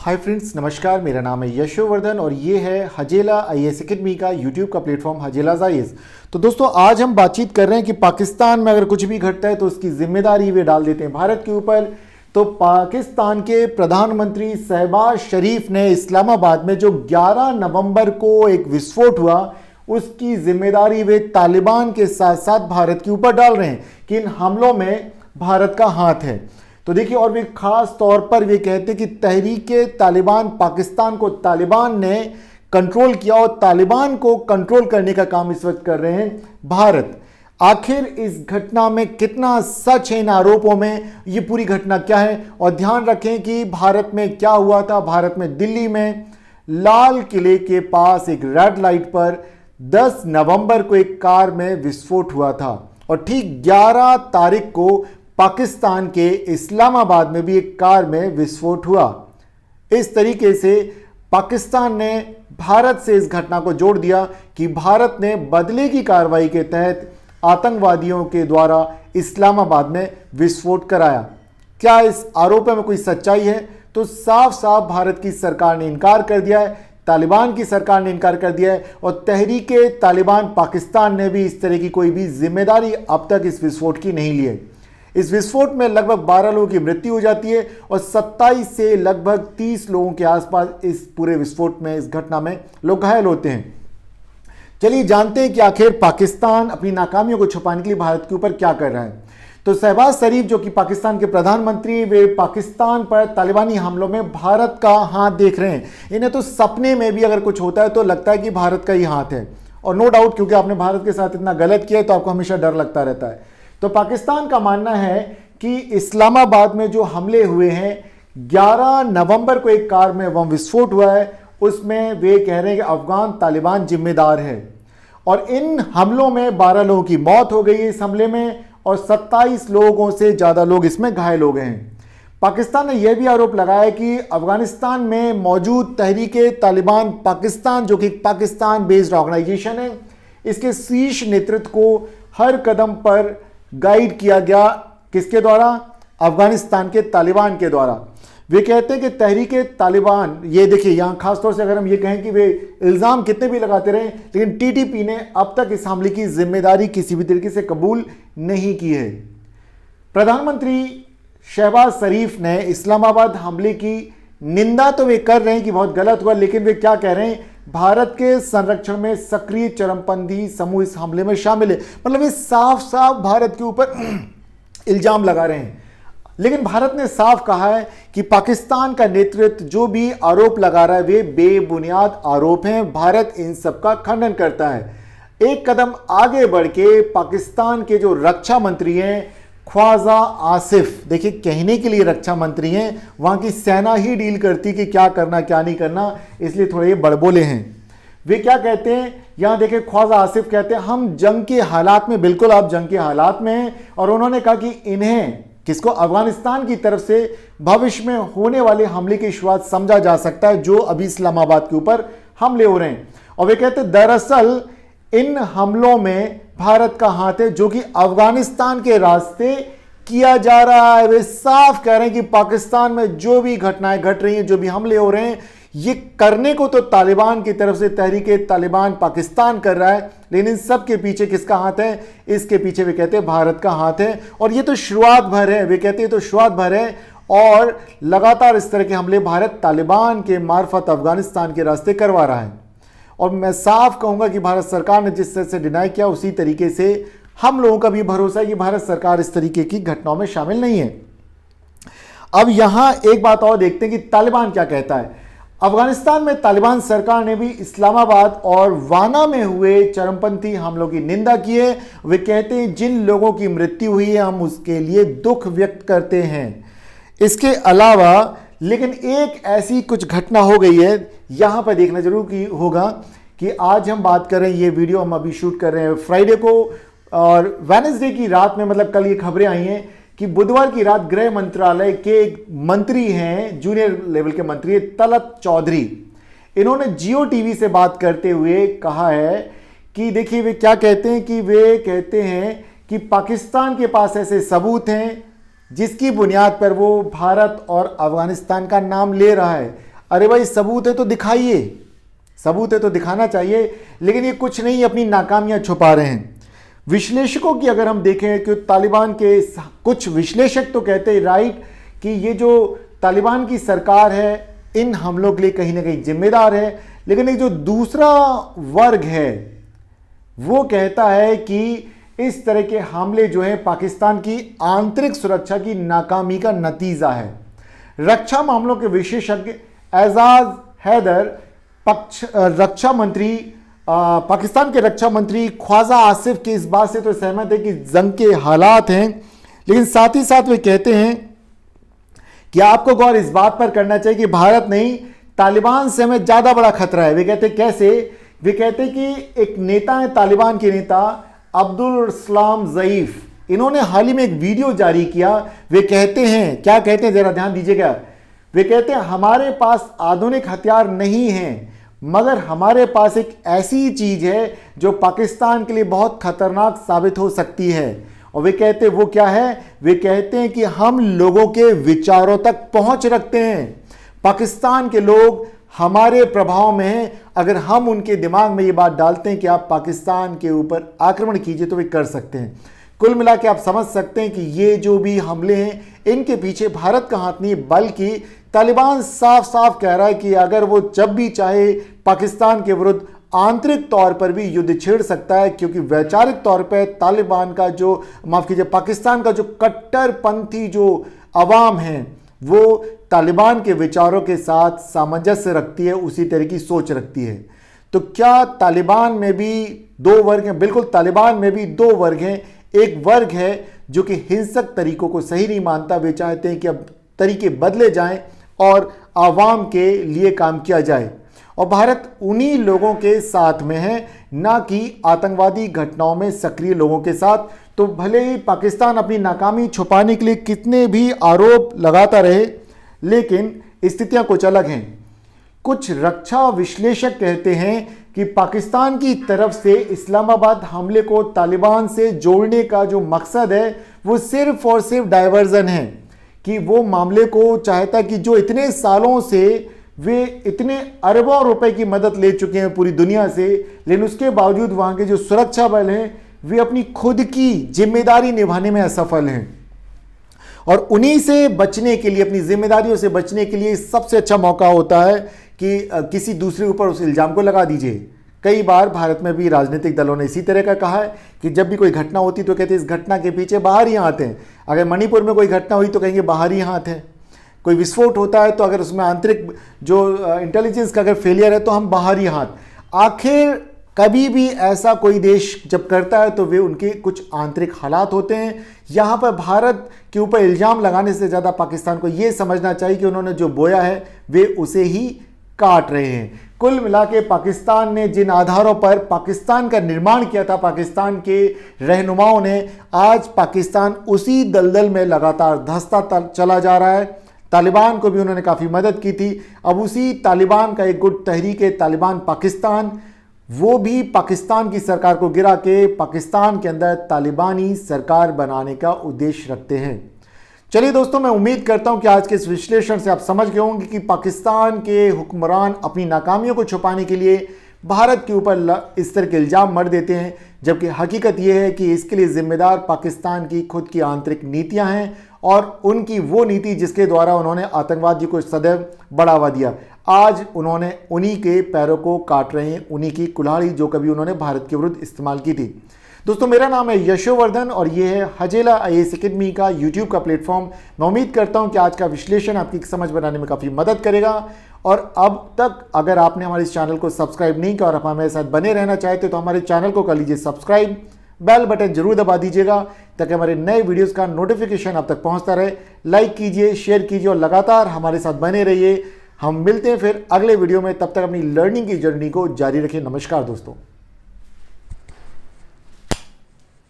Hi friends, नमस्कार। मेरा नाम है यशोवर्धन और ये है हजेला आईएएस एकेडमी का यूट्यूब का प्लेटफॉर्म हजेलाज आईएएस। तो दोस्तों, आज हम बातचीत कर रहे हैं कि पाकिस्तान में अगर कुछ भी घटता है तो उसकी जिम्मेदारी वे डाल देते हैं भारत के ऊपर। तो पाकिस्तान के प्रधानमंत्री शहबाज शरीफ ने इस्लामाबाद में जो 11 नवंबर को एक विस्फोट हुआ, उसकी जिम्मेदारी वे तालिबान के साथ साथ भारत के ऊपर डाल रहे हैं कि इन हमलों में भारत का हाथ है। तो देखिए, और वे खास तौर पर वे कहते हैं कि तहरीके तालिबान पाकिस्तान को तालिबान ने कंट्रोल किया और तालिबान को कंट्रोल करने का काम इस वक्त कर रहे हैं भारत। आखिर इस घटना में कितना सच है, इन आरोपों में, ये पूरी घटना क्या है? और ध्यान रखें कि भारत में क्या हुआ था। भारत में दिल्ली में लाल किले के पास एक रेड लाइट पर 10 नवंबर को एक कार में विस्फोट हुआ था और ठीक 11 तारीख को पाकिस्तान के इस्लामाबाद में भी एक कार में विस्फोट हुआ। इस तरीके से पाकिस्तान ने भारत से इस घटना को जोड़ दिया कि भारत ने बदले की कार्रवाई के तहत आतंकवादियों के द्वारा इस्लामाबाद में विस्फोट कराया। क्या इस आरोप में कोई सच्चाई है? तो साफ साफ भारत की सरकार ने इनकार कर दिया है, तालिबान की सरकार ने इनकार कर दिया है और तहरीके तालिबान पाकिस्तान ने भी इस तरह की कोई भी जिम्मेदारी अब तक इस विस्फोट की नहीं ली है। इस विस्फोट में लगभग 12 लोगों की मृत्यु हो जाती है और 27 से लगभग 30 लोगों के आसपास इस पूरे विस्फोट में, इस घटना में लोग घायल होते हैं। चलिए जानते हैं कि आखिर पाकिस्तान अपनी नाकामियों को छुपाने के लिए भारत के ऊपर क्या कर रहा है। तो शहबाज शरीफ, जो कि पाकिस्तान के प्रधानमंत्री, वे पाकिस्तान पर तालिबानी हमलों में भारत का हाथ देख रहे हैं। इन्हें तो सपने में भी अगर कुछ होता है तो लगता है कि भारत का ही हाथ है। और नो डाउट, क्योंकि आपने भारत के साथ इतना गलत किया है तो आपको हमेशा डर लगता रहता है। तो पाकिस्तान का मानना है कि इस्लामाबाद में जो हमले हुए हैं, 11 नवंबर को एक कार में वह विस्फोट हुआ है, उसमें वे कह रहे हैं कि अफगान तालिबान जिम्मेदार है और इन हमलों में 12 लोगों की मौत हो गई है इस हमले में और 27 लोगों से ज़्यादा लोग इसमें घायल हो गए हैं। पाकिस्तान ने यह भी आरोप लगाया कि अफगानिस्तान में मौजूद तहरीके तालिबान पाकिस्तान, जो कि पाकिस्तान बेस्ड ऑर्गेनाइजेशन है, इसके शीर्ष नेतृत्व को हर कदम पर गाइड किया गया। किसके द्वारा? अफगानिस्तान के तालिबान के द्वारा। वे कहते हैं कि तहरीके तालिबान, ये देखिए यहां खासतौर से अगर हम ये कहें कि वे इल्ज़ाम कितने भी लगाते रहे, लेकिन टीटीपी ने अब तक इस हमले की जिम्मेदारी किसी भी तरीके से कबूल नहीं की है। प्रधानमंत्री शहबाज शरीफ ने इस्लामाबाद हमले की निंदा तो वे कर रहे हैं कि बहुत गलत हुआ, लेकिन वे क्या कह रहे हैं? भारत के संरक्षण में सक्रिय चरमपंथी समूह इस हमले में शामिल है। मतलब ये साफ साफ भारत के ऊपर इल्जाम लगा रहे हैं। लेकिन भारत ने साफ कहा है कि पाकिस्तान का नेतृत्व जो भी आरोप लगा रहा है वे बेबुनियाद आरोप हैं। भारत इन सब का खंडन करता है। एक कदम आगे बढ़ के पाकिस्तान के जो रक्षा मंत्री हैं ख्वाजा आसिफ, देखिए कहने के लिए रक्षा मंत्री हैं, वहां की सेना ही डील करती कि क्या करना क्या नहीं करना, इसलिए थोड़े ये बड़बोले हैं। वे क्या कहते हैं, यहां देखिए ख्वाजा आसिफ कहते हैं हम जंग के हालात में, बिल्कुल आप जंग के हालात में हैं। और उन्होंने कहा कि इन्हें, किसको? अफगानिस्तान की तरफ से भविष्य में होने वाले हमले की शुरुआत समझा जा सकता है, जो अभी इस्लामाबाद के ऊपर हमले हो रहे हैं। और वे कहते हैं दरअसल इन हमलों में भारत का हाथ है, जो कि अफगानिस्तान के रास्ते किया जा रहा है। वे साफ कह रहे हैं कि पाकिस्तान में जो भी घटनाएं घट रही हैं, जो भी हमले हो रहे हैं, ये करने को तो तालिबान की तरफ से तहरीके तालिबान पाकिस्तान कर रहा है, लेकिन इन सब के पीछे किसका हाथ है? इसके पीछे वे कहते हैं भारत का हाथ है। और ये तो शुरुआत भर है, वे कहते हैं तो शुरुआत भर है और लगातार इस तरह के हमले भारत तालिबान के मार्फत अफगानिस्तान के रास्ते करवा रहा है। और मैं साफ कहूंगा कि भारत सरकार ने जिस तरह से डिनाई किया, उसी तरीके से हम लोगों का भी भरोसा है कि भारत सरकार इस तरीके की घटनाओं में शामिल नहीं है। अब यहां एक बात और देखते हैं कि तालिबान क्या कहता है। अफगानिस्तान में तालिबान सरकार ने भी इस्लामाबाद और वाना में हुए चरमपंथी हमलों की निंदा की है। वे कहते हैं जिन लोगों की मृत्यु हुई है हम उसके लिए दुख व्यक्त करते हैं। इसके अलावा लेकिन एक ऐसी कुछ घटना हो गई है, यहां पर देखना जरूर की होगा कि आज हम बात कर रहे हैं, ये वीडियो हम अभी शूट कर रहे हैं फ्राइडे को, और वेडनेसडे की रात में, मतलब कल ये खबरें आई हैं कि बुधवार की रात गृह मंत्रालय के एक मंत्री हैं, जूनियर लेवल के मंत्री तलत चौधरी, इन्होंने जियो टीवी से बात करते हुए कहा है कि देखिए वे क्या कहते हैं कि वे कहते हैं कि पाकिस्तान के पास ऐसे सबूत हैं जिसकी बुनियाद पर वो भारत और अफगानिस्तान का नाम ले रहा है। अरे भाई सबूत है तो दिखाइए, सबूत है तो दिखाना चाहिए, लेकिन ये कुछ नहीं, अपनी नाकामियां छुपा रहे हैं। विश्लेषकों की अगर हम देखें कि तालिबान के कुछ विश्लेषक तो कहते हैं राइट कि ये जो तालिबान की सरकार है इन हमलों के लिए कहीं ना कहीं जिम्मेदार है, लेकिन एक जो दूसरा वर्ग है वो कहता है कि इस तरह के हमले जो है पाकिस्तान की आंतरिक सुरक्षा की नाकामी का नतीजा है। रक्षा मामलों के विशेषज्ञ एजाज हैदर रक्षा मंत्री पाकिस्तान के रक्षा मंत्री ख्वाजा आसिफ के इस बात से तो सहमत है कि जंग के हालात हैं, लेकिन साथ ही साथ वे कहते हैं कि आपको गौर इस बात पर करना चाहिए कि भारत नहीं, तालिबान से हमें ज्यादा बड़ा खतरा है। वे कहते कैसे? वे कहते कि एक नेता है तालिबान के नेता अब्दुल सलाम ज़ईफ, इन्होंने हाल ही में एक वीडियो जारी किया। वे कहते हैं, क्या कहते हैं जरा ध्यान दीजिएगा। वे कहते हैं हमारे पास आधुनिक हथियार नहीं हैं, मगर हमारे पास एक ऐसी चीज है जो पाकिस्तान के लिए बहुत खतरनाक साबित हो सकती है। और वे कहते हैं वो क्या है? वे कहते हैं कि हम लोगों के विचारों तक पहुंच रखते हैं, पाकिस्तान के लोग हमारे प्रभाव में हैं। अगर हम उनके दिमाग में ये बात डालते हैं कि आप पाकिस्तान के ऊपर आक्रमण कीजिए तो वे कर सकते हैं। कुल मिला के आप समझ सकते हैं कि ये जो भी हमले हैं इनके पीछे भारत का हाथ नहीं, बल्कि तालिबान साफ साफ कह रहा है कि अगर वो जब भी चाहे पाकिस्तान के विरुद्ध आंतरिक तौर पर भी युद्ध छेड़ सकता है, क्योंकि वैचारिक तौर पर तालिबान का जो माफ कीजिए पाकिस्तान का जो कट्टरपंथी जो अवाम है वो तालिबान के विचारों के साथ सामंजस्य रखती है, उसी तरह की सोच रखती है। तो क्या तालिबान में भी दो वर्ग हैं? बिल्कुल, तालिबान में भी दो वर्ग हैं। एक वर्ग है जो कि हिंसक तरीकों को सही नहीं मानता, वे चाहते हैं कि अब तरीके बदले जाएं और आवाम के लिए काम किया जाए, और भारत उन्हीं लोगों के साथ में है, ना कि आतंकवादी घटनाओं में सक्रिय लोगों के साथ। तो भले ही पाकिस्तान अपनी नाकामी छुपाने के लिए कितने भी आरोप लगाता रहे, लेकिन स्थितियां कुछ अलग हैं। कुछ रक्षा विश्लेषक कहते हैं कि पाकिस्तान की तरफ से इस्लामाबाद हमले को तालिबान से जोड़ने का जो मकसद है वो सिर्फ और सिर्फ डाइवर्जन है, कि वो मामले को चाहता कि जो इतने सालों से वे इतने अरबों रुपए की मदद ले चुके हैं पूरी दुनिया से, लेकिन उसके बावजूद वहां के जो सुरक्षा बल हैं वे अपनी खुद की जिम्मेदारी निभाने में असफल हैं। और उन्हीं से बचने के लिए, अपनी जिम्मेदारियों से बचने के लिए सबसे अच्छा मौका होता है कि किसी दूसरे ऊपर उस इल्ज़ाम को लगा दीजिए। कई बार भारत में भी राजनीतिक दलों ने इसी तरह का कहा है कि जब भी कोई घटना होती तो कहते हैं इस घटना के पीछे बाहरी हाथ हैं। अगर मणिपुर में कोई घटना हुई तो कहेंगे बाहरी हाथ है। कोई विस्फोट होता है तो अगर उसमें आंतरिक जो इंटेलिजेंस का अगर फेलियर है तो हम बाहरी हाथ। आखिर कभी भी ऐसा कोई देश जब करता है तो वे उनके कुछ आंतरिक हालात होते हैं। यहाँ पर भारत के ऊपर इल्ज़ाम लगाने से ज़्यादा पाकिस्तान को ये समझना चाहिए कि उन्होंने जो बोया है वे उसे ही काट रहे हैं। कुल मिला के पाकिस्तान ने जिन आधारों पर पाकिस्तान का निर्माण किया था पाकिस्तान के रहनुमाओं ने, आज पाकिस्तान उसी दलदल में लगातार धंसता चला जा रहा है। तालिबान को भी उन्होंने काफ़ी मदद की थी, अब उसी तालिबान का एक गुट तहरीक तालिबान पाकिस्तान, वो भी पाकिस्तान की सरकार को गिरा के पाकिस्तान के अंदर तालिबानी सरकार बनाने का उद्देश्य रखते हैं। चलिए दोस्तों, मैं उम्मीद करता हूं कि आज के इस विश्लेषण से आप समझ गए होंगे कि पाकिस्तान के हुक्मरान अपनी नाकामियों को छुपाने के लिए भारत के ऊपर इस तरह के इल्ज़ाम मर देते हैं, जबकि हकीकत यह है कि इसके लिए जिम्मेदार पाकिस्तान की खुद की आंतरिक नीतियां हैं और उनकी वो नीति जिसके द्वारा उन्होंने आतंकवाद को सदैव बढ़ावा दिया। आज उन्होंने उन्हीं के पैरों को काट रहे हैं, उन्हीं की कुल्हाड़ी जो कभी उन्होंने भारत के विरुद्ध इस्तेमाल की थी। दोस्तों, मेरा नाम है यशोवर्धन और ये है हजेला IAS एकेडमी का यूट्यूब का प्लेटफॉर्म। मैं उम्मीद करता हूं कि आज का विश्लेषण आपकी समझ बनाने में काफ़ी मदद करेगा। और अब तक अगर आपने हमारे इस चैनल को सब्सक्राइब नहीं किया और आप हमारे साथ बने रहना चाहते तो हमारे चैनल को कर लीजिए सब्सक्राइब, बेल बटन जरूर दबा दीजिएगा ताकि हमारे नए वीडियोस का नोटिफिकेशन आप तक पहुंचता रहे। लाइक कीजिए, शेयर कीजिए और लगातार हमारे साथ बने रहिए। हम मिलते हैं फिर अगले वीडियो में, तब तक अपनी लर्निंग की जर्नी को जारी रखें। नमस्कार दोस्तों।